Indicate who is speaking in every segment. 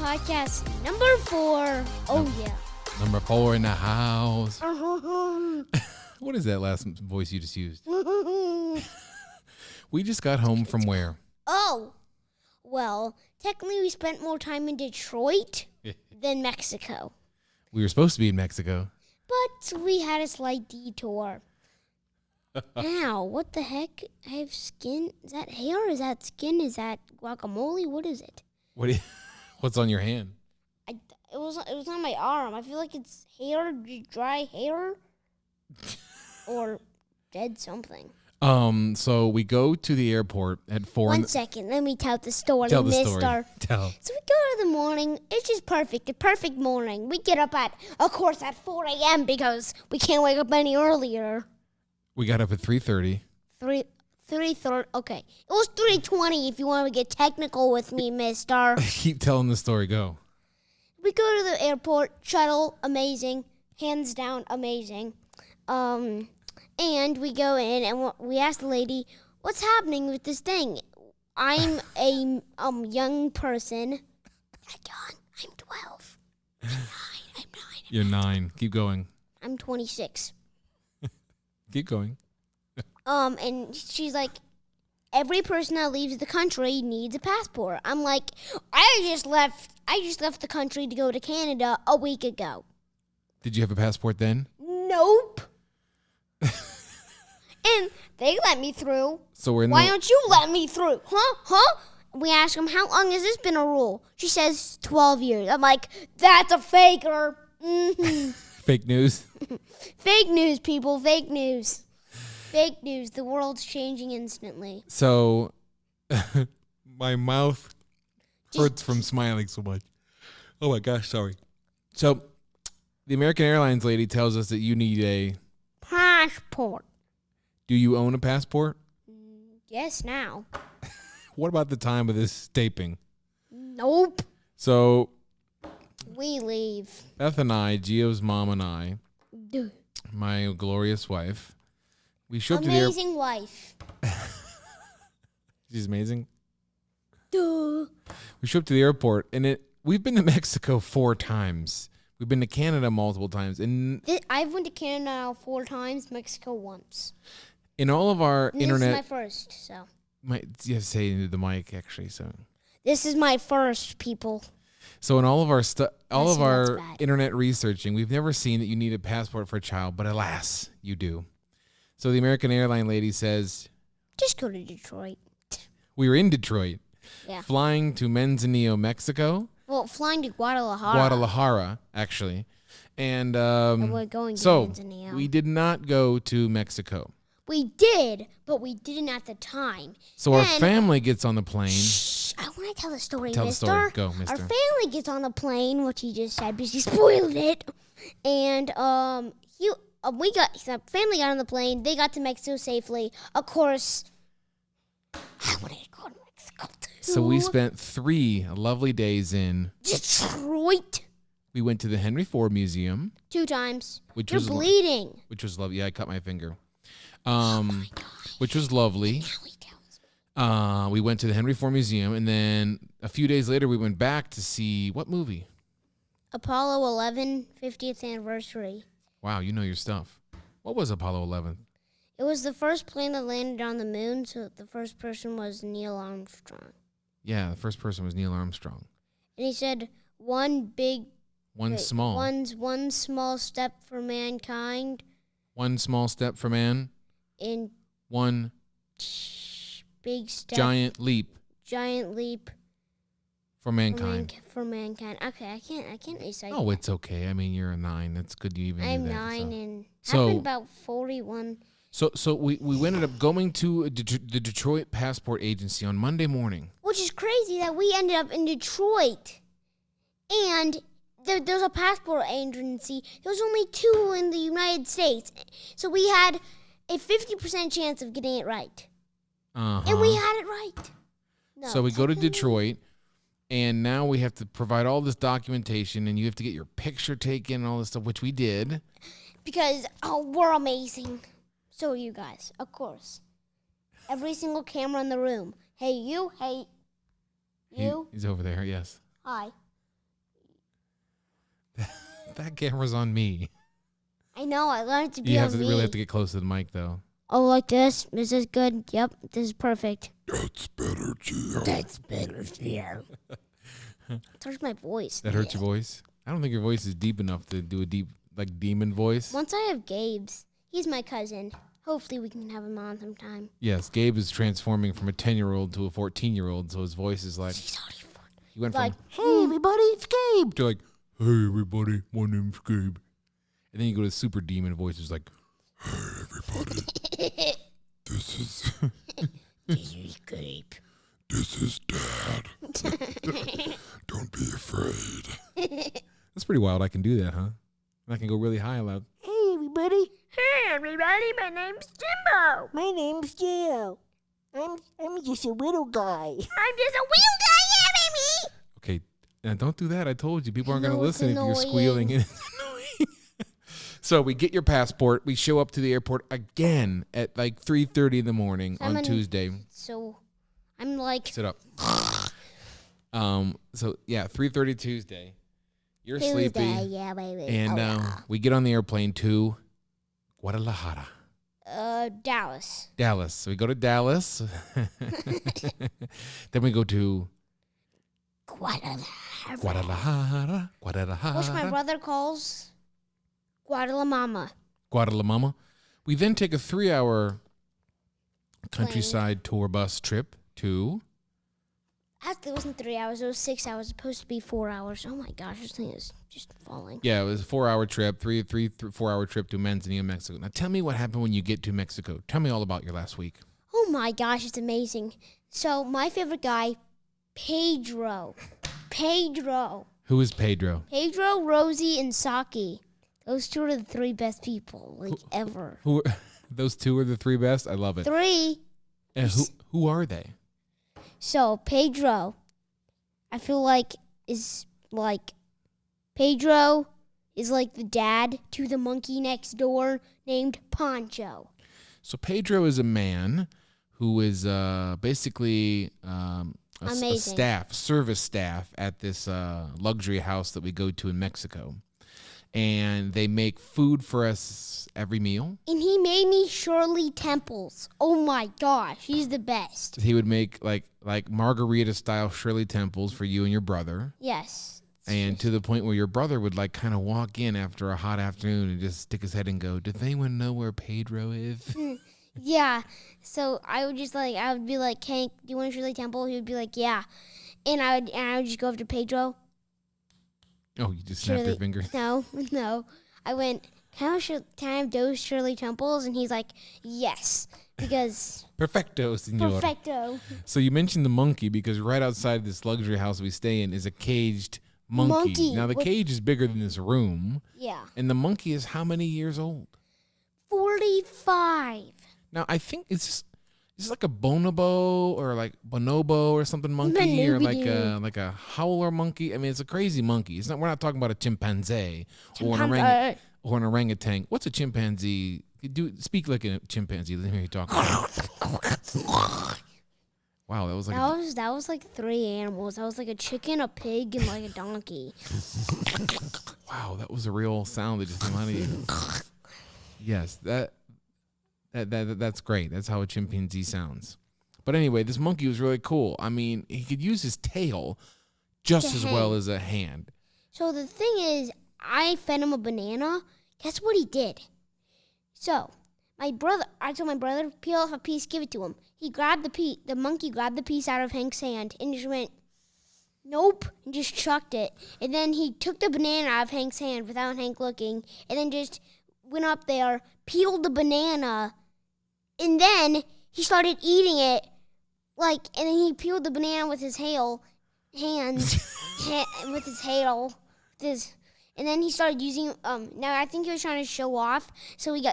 Speaker 1: podcast number 4. Oh, yeah.
Speaker 2: Number 4 in the house. What is that last voice you just used? We just got home from where?
Speaker 1: Oh, well, technically we spent more time in Detroit than Mexico.
Speaker 2: We were supposed to be in Mexico.
Speaker 1: But we had a slight detour. Ow, what the heck? I have skin. Is that hair? Is that skin? Is that guacamole? What is it?
Speaker 2: What's on your hand?
Speaker 1: It was on my arm. I feel like it's hair, dry hair, or dead something.
Speaker 2: So we go to the airport at 4.
Speaker 1: 1 second, let me tell the story,
Speaker 2: Tell the
Speaker 1: mister.
Speaker 2: story. Tell.
Speaker 1: So we go to the morning. It's just perfect. A perfect morning. We get up at 4 a.m. because we can't wake up any earlier.
Speaker 2: We got up at 3:30.
Speaker 1: 3:30. Okay, it was 3:20 if you want to get technical with me, mister.
Speaker 2: Keep telling the story. Go.
Speaker 1: We go to the airport. Shuttle, amazing. Hands down, amazing. And we go in and we ask the lady, "What's happening with this thing?" I'm a young person. I'm 12. I'm 9.
Speaker 2: You're 9. Keep going.
Speaker 1: I'm 26.
Speaker 2: Keep going.
Speaker 1: And she's like, every person that leaves the country needs a passport. I'm like, I just left the country to go to Canada a week ago.
Speaker 2: Did you have a passport then?
Speaker 1: Nope. And they let me through.
Speaker 2: So we're in
Speaker 1: Why don't you let me through? Huh? We ask them, how long has this been a rule? She says 12 years. I'm like, that's a faker. Mm-hmm.
Speaker 2: Fake news.
Speaker 1: Fake news, people. Fake news. Fake news. The world's changing instantly.
Speaker 2: So my mouth hurts from smiling so much. Oh my gosh, sorry. So the American Airlines lady tells us that you need a
Speaker 1: passport.
Speaker 2: Do you own a passport?
Speaker 1: Yes, now.
Speaker 2: What about the time of this taping?
Speaker 1: Nope.
Speaker 2: So
Speaker 1: we leave.
Speaker 2: Beth and I, Gio's mom and I,
Speaker 1: Duh.
Speaker 2: my glorious wife, we show up to the
Speaker 1: amazing wife.
Speaker 2: She's amazing.
Speaker 1: Duh.
Speaker 2: We show up to the airport, and we've been to Mexico 4 times. We've been to Canada multiple times, and
Speaker 1: I've went to Canada now 4 times, Mexico once.
Speaker 2: In all of our internet,
Speaker 1: this is my first. So
Speaker 2: you have to say into the mic actually. So
Speaker 1: this is my first, people.
Speaker 2: So in all of our internet researching, we've never seen that you need a passport for a child, but alas, you do. So the American airline lady says,
Speaker 1: just go to Detroit.
Speaker 2: We were in Detroit,
Speaker 1: yeah,
Speaker 2: flying to Manzanillo, Mexico.
Speaker 1: Well, flying to Guadalajara.
Speaker 2: Guadalajara, actually, and
Speaker 1: we're going to Manzanillo.
Speaker 2: We did not go to Mexico.
Speaker 1: We did, but we didn't at the time.
Speaker 2: So our family gets on the plane.
Speaker 1: Shh, I want to tell the story,
Speaker 2: Tell
Speaker 1: mister.
Speaker 2: the story. Go, mister.
Speaker 1: Our family gets on the plane, which he just said because he spoiled it. And the family got on the plane. They got to Mexico safely. Of course, I wanted to go to Mexico too.
Speaker 2: So we spent 3 lovely days in
Speaker 1: Detroit.
Speaker 2: We went to the Henry Ford Museum
Speaker 1: 2 times.
Speaker 2: You're
Speaker 1: bleeding.
Speaker 2: Which was lovely. Yeah, I cut my finger. Which was lovely. We went to the Henry Ford Museum, and then a few days later, we went back to see what movie?
Speaker 1: Apollo 11, 50th anniversary.
Speaker 2: Wow, you know your stuff. What was Apollo 11?
Speaker 1: It was the first plane that landed on the moon, so the first person was Neil Armstrong.
Speaker 2: Yeah, the first person was Neil Armstrong.
Speaker 1: And he said, one small step for mankind.
Speaker 2: One small step for man.
Speaker 1: And
Speaker 2: one
Speaker 1: big step.
Speaker 2: Giant leap for mankind.
Speaker 1: For mankind. Okay, I can't recite.
Speaker 2: Oh, it's okay. I mean, you're a 9. That's good. You even
Speaker 1: I'm
Speaker 2: knew that.
Speaker 1: 9 and happened about 41.
Speaker 2: So we ended up going to the Detroit Passport Agency on Monday morning.
Speaker 1: Which is crazy that we ended up in Detroit. And there's a passport agency. There's only 2 in the United States. So we had a 50% chance of getting it right. And we had it right. No,
Speaker 2: so we go to Detroit, and now we have to provide all this documentation, and you have to get your picture taken and all this stuff, which we did.
Speaker 1: Because, we're amazing. So are you guys, of course. Every single camera in the room. Hey, you. Hey, you.
Speaker 2: He's over there, yes.
Speaker 1: Hi.
Speaker 2: That camera's on me.
Speaker 1: I know. I learned to be
Speaker 2: You
Speaker 1: on
Speaker 2: have to
Speaker 1: me.
Speaker 2: really have to get close to the mic, though.
Speaker 1: Oh, like this? This is good. Yep, this is perfect.
Speaker 3: That's better, Gio.
Speaker 4: That's better, Gio.
Speaker 1: It hurts my voice.
Speaker 2: That hurts your voice? I don't think your voice is deep enough to do a deep, like, demon voice.
Speaker 1: Once I have Gabe's, he's my cousin. Hopefully we can have him on sometime.
Speaker 2: Yes, Gabe is transforming from a 10-year-old to a 14-year-old, so his voice is like,
Speaker 1: He's already fun.
Speaker 2: he went
Speaker 1: Like,
Speaker 2: from,
Speaker 4: Hey, everybody, it's Gabe.
Speaker 2: to like, hey, everybody, my name's Gabe. And then you go to super demon voice, it's like,
Speaker 3: This is
Speaker 4: This is Gabe.
Speaker 3: this is Dad. Don't be afraid.
Speaker 2: that's pretty wild. I can do that, huh? And I can go really high loud.
Speaker 4: Hey, everybody.
Speaker 1: hey, everybody, my name's Jimbo.
Speaker 4: My name's Gio. I'm just a little guy.
Speaker 1: I'm just a wheel guy, yeah, baby.
Speaker 2: Okay, now don't do that. I told you, people aren't going to
Speaker 1: know it's
Speaker 2: listen if you're
Speaker 1: annoying.
Speaker 2: squealing. It's annoying. So we get your passport. We show up to the airport again at like 3:30 in the morning on
Speaker 1: Simon-
Speaker 2: Tuesday.
Speaker 1: So, I'm like,
Speaker 2: Sit up. So yeah, 3:30 Tuesday. You're
Speaker 1: Tuesday,
Speaker 2: sleepy,
Speaker 1: yeah, baby.
Speaker 2: and we get on the airplane to Guadalajara,
Speaker 1: Dallas.
Speaker 2: Dallas. So we go to Dallas. Then we go to
Speaker 1: Guadalajara.
Speaker 2: Guadalajara,
Speaker 1: Which my brother calls Guadalamama.
Speaker 2: Guadalamama. We then take a 3-hour countryside tour bus trip to.
Speaker 1: Actually, it wasn't 3 hours. It was 6 hours. It's supposed to be 4 hours. Oh my gosh, this thing is just falling.
Speaker 2: Yeah, it was a 4-hour trip, 4-hour trip to Manzanillo, Mexico. Now tell me what happened when you get to Mexico. Tell me all about your last week.
Speaker 1: Oh my gosh, it's amazing. So my favorite guy, Pedro.
Speaker 2: Who is Pedro?
Speaker 1: Pedro, Rosie, and Saki. Those two are the three best people, like, ever.
Speaker 2: Who? Those two are the three best. I love it.
Speaker 1: Three.
Speaker 2: And who are they?
Speaker 1: So Pedro, I feel like Pedro is like the dad to the monkey next door named Pancho.
Speaker 2: So Pedro is a man who is basically a
Speaker 1: Amazing.
Speaker 2: service staff at this luxury house that we go to in Mexico, and they make food for us every meal.
Speaker 1: And he made me Shirley Temples. Oh my gosh, he's the best.
Speaker 2: He would make like margarita style Shirley Temples for you and your brother.
Speaker 1: Yes.
Speaker 2: And to the point where your brother would like kind of walk in after a hot afternoon and just stick his head and go, "Does anyone know where Pedro is?"
Speaker 1: Yeah. So I would be like, Hank, do you want a Shirley Temple? He would be like, yeah. And I would just go over to Pedro.
Speaker 2: Oh, you just snapped your
Speaker 1: Shirley-
Speaker 2: fingers.
Speaker 1: No. I went, can I have those Shirley Temples? And he's like, yes. Because
Speaker 2: Perfecto, senor.
Speaker 1: perfecto.
Speaker 2: So you mentioned the monkey because right outside this luxury house we stay in is a caged monkey. Now the
Speaker 1: What-
Speaker 2: cage is bigger than this room,
Speaker 1: Yeah.
Speaker 2: and the monkey is how many years old?
Speaker 1: 45.
Speaker 2: Now I think it's like a bonobo or like bonobo or something monkey or like a howler monkey. I mean, it's a crazy monkey. It's not. We're not talking about a chimpanzee or an orangutan. What's a chimpanzee? Speak like a chimpanzee. Let me hear you talk. Wow, that was like
Speaker 1: That was like 3 animals. That was like a chicken, a pig, and like a donkey.
Speaker 2: wow, that was a real sound that just came out of you. Yes, that's great. That's how a chimpanzee sounds. But anyway, this monkey was really cool. I mean, he could use his tail just as well as a hand.
Speaker 1: So the thing is, I fed him a banana. Guess what he did? So I told my brother, peel off a piece, give it to him. He grabbed the piece. The monkey grabbed the piece out of Hank's hand and just went, nope, and just chucked it. And then he took the banana out of Hank's hand without Hank looking, and then just went up there, peeled the banana, and then he started eating it. And then he peeled the banana with his hands, with his hail, and then he started using. Now I think he was trying to show off, so he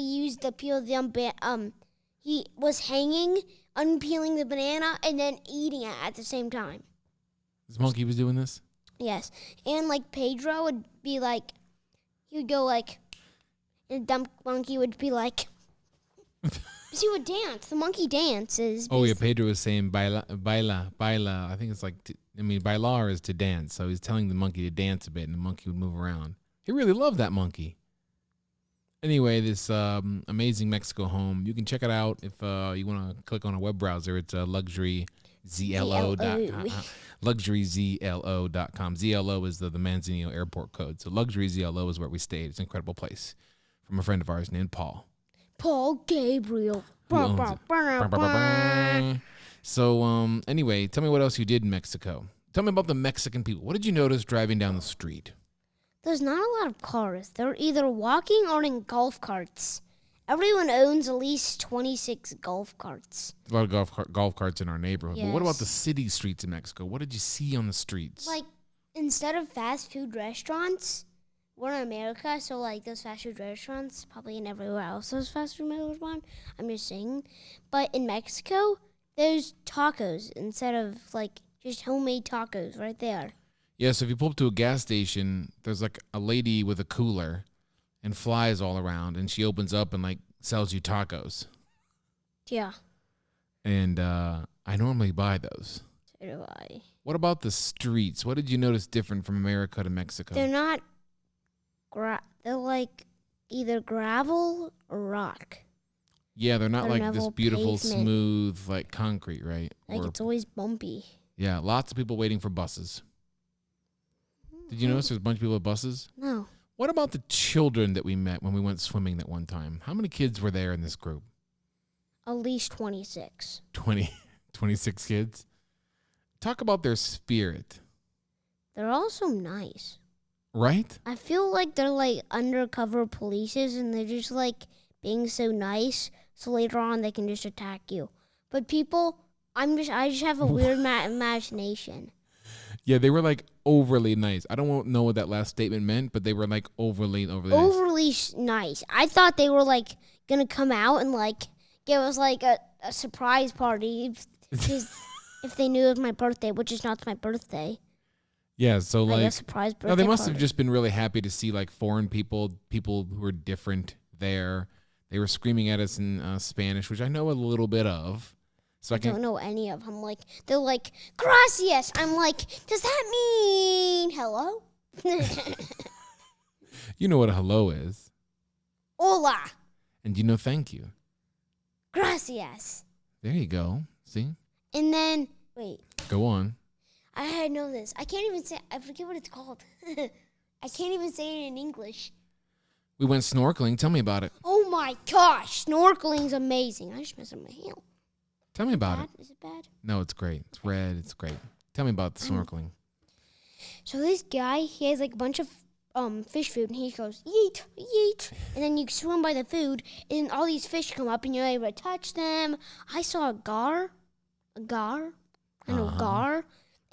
Speaker 1: used the peel of the he was hanging, unpeeling the banana, and then eating it at the same time.
Speaker 2: This monkey was doing this?
Speaker 1: Yes, and like Pedro would be like, he would go like, and the dumb monkey would be like, See what dance? The monkey dances.
Speaker 2: Oh yeah, Pedro was saying baila, baila, baila. I think it's like, bailar is to dance. So he's telling the monkey to dance a bit, and the monkey would move around. He really loved that monkey. Anyway, this amazing Mexico home, you can check it out if you want to click on a web browser. It's luxuryzlo.com. Luxuryzlo.com. ZLO is the Manzanillo airport code. So Luxury ZLO is where we stayed. It's an incredible place from a friend of ours named Paul.
Speaker 1: Paul Gabriel.
Speaker 2: Who owns it. So anyway, tell me what else you did in Mexico. Tell me about the Mexican people. What did you notice driving down the street?
Speaker 1: There's not a lot of cars. They're either walking or in golf carts. Everyone owns at least 26 golf carts.
Speaker 2: A lot of golf carts in our neighborhood. But what about
Speaker 1: Yes.
Speaker 2: the city streets in Mexico? What did you see on the streets?
Speaker 1: Like, instead of fast food restaurants, we're in America, so like those fast food restaurants, probably in everywhere else those fast food restaurants, I'm just saying. But in Mexico, there's tacos instead of like just homemade tacos right there.
Speaker 2: Yeah, so if you pull up to a gas station, there's like a lady with a cooler and flies all around, and she opens up and like sells you tacos.
Speaker 1: Yeah,
Speaker 2: And I normally buy those.
Speaker 1: so do I.
Speaker 2: What about the streets? What did you notice different from America to Mexico?
Speaker 1: They're not, they're like either gravel or rock.
Speaker 2: Yeah, they're not
Speaker 1: They're
Speaker 2: like this
Speaker 1: level
Speaker 2: beautiful,
Speaker 1: pavement.
Speaker 2: smooth, like concrete, right?
Speaker 1: Like
Speaker 2: Or-
Speaker 1: it's always bumpy.
Speaker 2: yeah, lots of people waiting for buses. Did you notice there's a bunch of people with buses?
Speaker 1: No,
Speaker 2: What about the children that we met when we went swimming that one time? How many kids were there in this group?
Speaker 1: at least 26.
Speaker 2: 26 kids? Talk about their spirit,
Speaker 1: They're also nice.
Speaker 2: right?
Speaker 1: I feel like they're like undercover polices and they're just like being so nice so later on they can just attack you. But people, I just have a weird imagination.
Speaker 2: Yeah, they were like overly nice. I don't know what that last statement meant, but they were like overly nice.
Speaker 1: Overly nice. I thought they were like gonna come out and like give us like a surprise party if they knew it was my birthday, which is not my birthday.
Speaker 2: Yeah, so
Speaker 1: Like a
Speaker 2: like
Speaker 1: surprise birthday
Speaker 2: no, they must have
Speaker 1: party.
Speaker 2: just been really happy to see like foreign people who were different there. They were screaming at us in Spanish, which I know a little bit of. So I
Speaker 1: I
Speaker 2: can
Speaker 1: don't know any of them. Like they're like gracias. I'm like, does that mean hello?
Speaker 2: you know what a hello is,
Speaker 1: Hola,
Speaker 2: and you know thank you.
Speaker 1: gracias.
Speaker 2: There you go. See,
Speaker 1: And then wait,
Speaker 2: go on.
Speaker 1: I know this. I can't even say. I forget what it's called. I can't even say it in English.
Speaker 2: We went snorkeling. Tell me about it.
Speaker 1: Oh my gosh, snorkeling's amazing. I just messed up my hand.
Speaker 2: Tell me about
Speaker 1: Bad?
Speaker 2: it.
Speaker 1: Is it bad?
Speaker 2: No, it's great. It's red. It's great. Tell me about the snorkeling.
Speaker 1: So this guy, he has like a bunch of fish food, and he goes yeet, yeet, and then you swim by the food, and all these fish come up, and you're able to touch them. I saw a gar,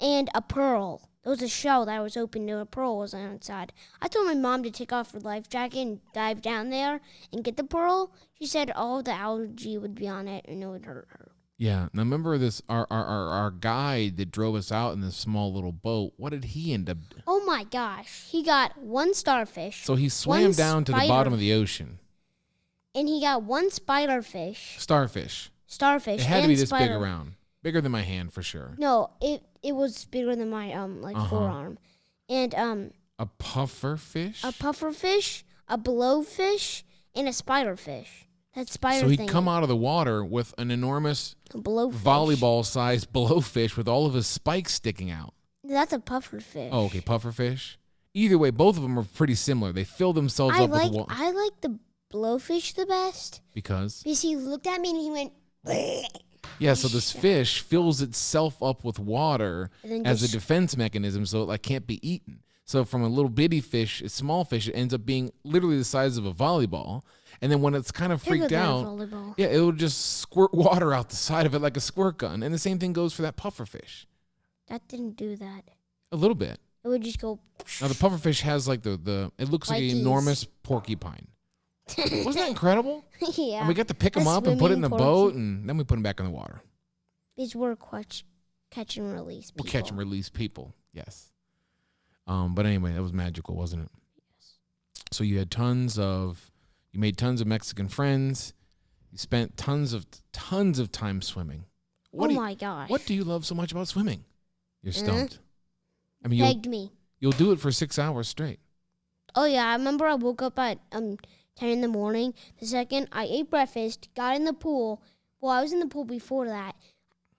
Speaker 1: and a pearl. There was a shell that was open, and a pearl was on the inside. I told my mom to take off her life jacket and dive down there and get the pearl. She said all the algae would be on it, and it would hurt her.
Speaker 2: Yeah. Now remember this. Our guide that drove us out in this small little boat. What did he end up?
Speaker 1: Oh my gosh, he got one starfish.
Speaker 2: So he swam
Speaker 1: One
Speaker 2: down to the
Speaker 1: spider.
Speaker 2: bottom of the ocean.
Speaker 1: And he got one spiderfish,
Speaker 2: Starfish.
Speaker 1: starfish,
Speaker 2: It had to
Speaker 1: and
Speaker 2: be this
Speaker 1: spider.
Speaker 2: big around. Bigger than my hand for sure.
Speaker 1: No, it was bigger than my forearm, and
Speaker 2: A puffer fish.
Speaker 1: a pufferfish, a blowfish, and a spiderfish. That spider
Speaker 2: So he'd
Speaker 1: thing.
Speaker 2: come out of the water with an enormous
Speaker 1: A blowfish.
Speaker 2: volleyball-sized blowfish with all of his spikes sticking out.
Speaker 1: That's a pufferfish.
Speaker 2: Oh, okay, pufferfish. Either way, both of them are pretty similar. They fill themselves up with water.
Speaker 1: I like the blowfish the best
Speaker 2: Because?
Speaker 1: because he looked at me and he went.
Speaker 2: Yeah, so this fish fills itself up with water
Speaker 1: And then
Speaker 2: as a
Speaker 1: just-
Speaker 2: defense mechanism so it like can't be eaten. So from a little bitty fish, a small fish, it ends up being literally the size of a volleyball. And then when it's kind of
Speaker 1: Bigger
Speaker 2: freaked
Speaker 1: than a
Speaker 2: out,
Speaker 1: volleyball.
Speaker 2: yeah, it'll just squirt water out the side of it like a squirt gun. And the same thing goes for that pufferfish.
Speaker 1: That didn't do that.
Speaker 2: A little bit.
Speaker 1: It would just go.
Speaker 2: Now the pufferfish has like the it looks like an
Speaker 1: Spikies.
Speaker 2: enormous porcupine. Wasn't that incredible?
Speaker 1: Yeah.
Speaker 2: And we got to pick
Speaker 1: A
Speaker 2: them up and put it in the
Speaker 1: swimming
Speaker 2: boat,
Speaker 1: porky.
Speaker 2: and then we put them back in the water.
Speaker 1: These were catch and release.
Speaker 2: We'll
Speaker 1: People.
Speaker 2: catch and release people. Yes. But anyway, that was magical, wasn't it?
Speaker 1: Yes.
Speaker 2: So you made tons of Mexican friends, You spent tons of time swimming.
Speaker 1: Oh my gosh.
Speaker 2: What do you love so much about swimming? You're stumped. I mean,
Speaker 1: Pegged me.
Speaker 2: you'll do it for 6 hours straight.
Speaker 1: Oh yeah, I remember I woke up at 10 in the morning. The second I ate breakfast, got in the pool. Well, I was in the pool before that,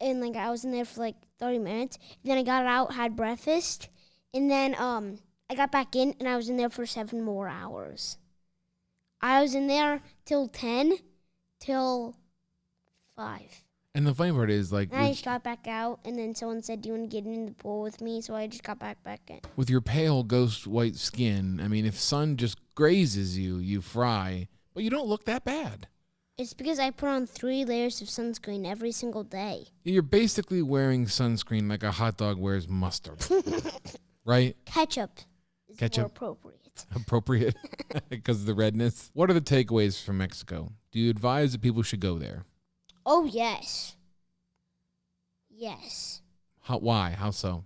Speaker 1: and like I was in there for like 30 minutes. Then I got out, had breakfast, and then I got back in, and I was in there for 7 more hours. I was in there till 10, till 5.
Speaker 2: And the funny part is, like,
Speaker 1: And I just got back out, and then someone said, "Do you want to get in the pool with me?" So I just got back in.
Speaker 2: with your pale ghost white skin, I mean, if sun just grazes you, you fry, but you don't look that bad.
Speaker 1: It's because I put on 3 layers of sunscreen every single day.
Speaker 2: You're basically wearing sunscreen like a hot dog wears mustard, right?
Speaker 1: Ketchup is more
Speaker 2: Ketchup.
Speaker 1: appropriate.
Speaker 2: Appropriate because of the redness. What are the takeaways from Mexico? Do you advise that people should go there?
Speaker 1: Oh, yes. Yes.
Speaker 2: Why? How so?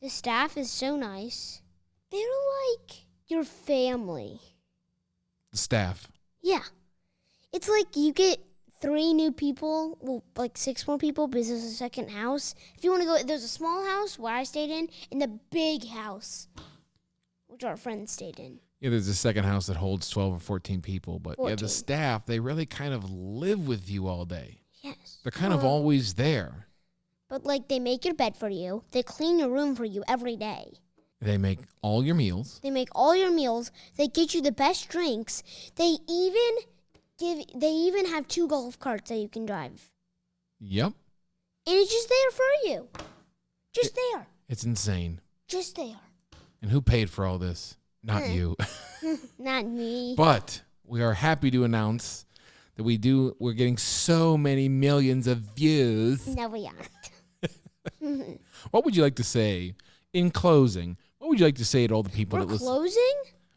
Speaker 1: The staff is so nice. They're like your family.
Speaker 2: The staff.
Speaker 1: Yeah. It's like you get 3 new people, well, like 6 more people because there's a second house. If you want to go, there's a small house where I stayed in, and the big house, which our friends stayed in.
Speaker 2: Yeah, there's a second house that holds 12 or 14 people, but yeah,
Speaker 1: 14.
Speaker 2: the staff, they really kind of live with you all day.
Speaker 1: Yes.
Speaker 2: They're kind of always there.
Speaker 1: But like they make your bed for you. They clean your room for you every day.
Speaker 2: They make all your meals.
Speaker 1: They make all your meals. They get you the best drinks. They even have 2 golf carts that you can drive.
Speaker 2: Yep.
Speaker 1: And it's just there for you. Just there.
Speaker 2: It's insane.
Speaker 1: Just there.
Speaker 2: And who paid for all this? Not you.
Speaker 1: Not me.
Speaker 2: But we are happy to announce that we're getting so many millions of views.
Speaker 1: No, we aren't.
Speaker 2: What would you like to say in closing? What would you like to say to all the people
Speaker 1: We're
Speaker 2: that listen?
Speaker 1: closing?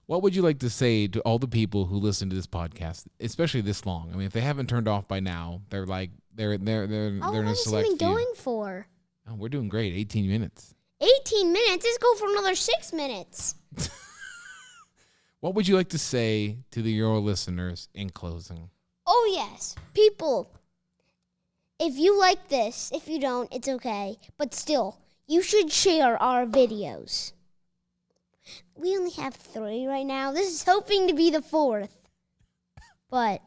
Speaker 2: What would you like to say to all the people who listen to this podcast, especially this long? I mean, if they haven't turned off by now, they're like they're
Speaker 1: How
Speaker 2: in
Speaker 1: long
Speaker 2: a
Speaker 1: is
Speaker 2: select
Speaker 1: it
Speaker 2: few.
Speaker 1: going for?
Speaker 2: Oh, we're doing great. 18 minutes.
Speaker 1: 18 minutes? Let's go for another 6 minutes.
Speaker 2: What would you like to say to your listeners in closing?
Speaker 1: Oh, yes. People, if you like this, if you don't, it's okay. But still, you should share our videos. We only have 3 right now. This is hoping to be the 4th. But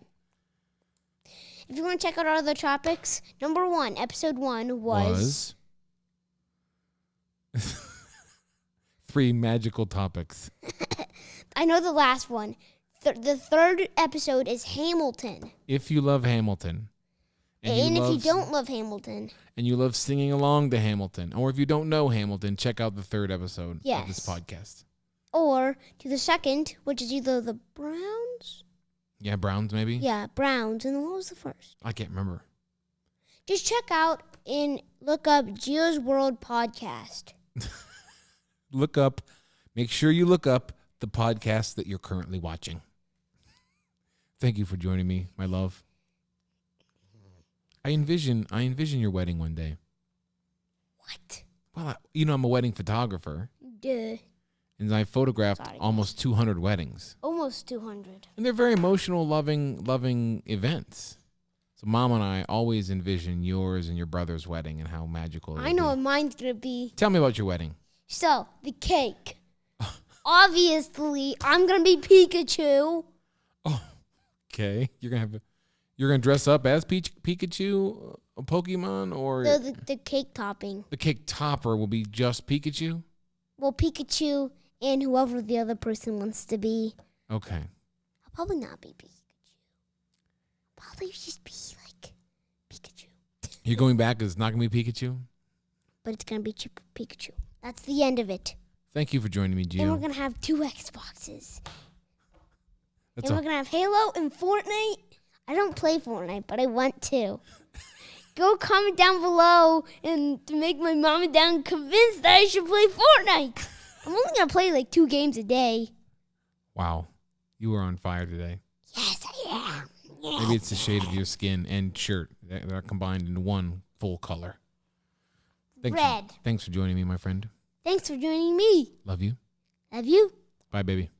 Speaker 1: if you want to check out our other topics, number 1, episode 1 was
Speaker 2: 3 magical topics.
Speaker 1: I know the last one. The 3rd episode is Hamilton.
Speaker 2: If you love Hamilton,
Speaker 1: And if you don't love Hamilton,
Speaker 2: and you love singing along to Hamilton, or if you don't know Hamilton, check out the 3rd episode of this
Speaker 1: Yes.
Speaker 2: podcast.
Speaker 1: or to the 2nd, which is either the Browns.
Speaker 2: Yeah, Browns maybe?
Speaker 1: Yeah, Browns. And then what was the 1st?
Speaker 2: I can't remember.
Speaker 1: Just check out and look up Gio's World Podcast.
Speaker 2: Make sure you look up the podcast that you're currently watching. Thank you for joining me, my love. I envision your wedding one day.
Speaker 1: What?
Speaker 2: Well, I'm a wedding photographer,
Speaker 1: Duh.
Speaker 2: and I photographed
Speaker 1: Sorry.
Speaker 2: almost 200 weddings.
Speaker 1: Almost 200.
Speaker 2: And they're very emotional, loving events. So Mom and I always envision yours and your brother's wedding and how magical it
Speaker 1: I
Speaker 2: will
Speaker 1: know
Speaker 2: be.
Speaker 1: what mine's going to be.
Speaker 2: Tell me about your wedding.
Speaker 1: So, the cake. Obviously, I'm going to be Pikachu.
Speaker 2: Oh, okay. You're gonna dress up as Pikachu, a Pokemon, or
Speaker 1: The cake topping.
Speaker 2: the cake topper will be just Pikachu?
Speaker 1: Well, Pikachu and whoever the other person wants to be.
Speaker 2: Okay.
Speaker 1: I'll probably not be Pikachu. Probably just be like Pikachu.
Speaker 2: You're going back. It's not gonna be Pikachu.
Speaker 1: But it's going to be Pikachu. That's the end of it.
Speaker 2: Thank you for joining me,
Speaker 1: And we're
Speaker 2: Gio.
Speaker 1: going to have 2 Xboxes.
Speaker 2: That's
Speaker 1: And we're
Speaker 2: all.
Speaker 1: going to have Halo and Fortnite. I don't play Fortnite, but I want to. Go comment down below and to make my mom and dad convinced that I should play Fortnite. I'm only going to play like 2 games a day.
Speaker 2: Wow, you are on fire today.
Speaker 1: Yes, I am. Yeah.
Speaker 2: Maybe it's the shade of your skin and shirt that are combined into one full color.
Speaker 1: Red.
Speaker 2: Thanks for joining me, my friend.
Speaker 1: Thanks for joining me.
Speaker 2: Love you.
Speaker 1: Love you.
Speaker 2: Bye, baby.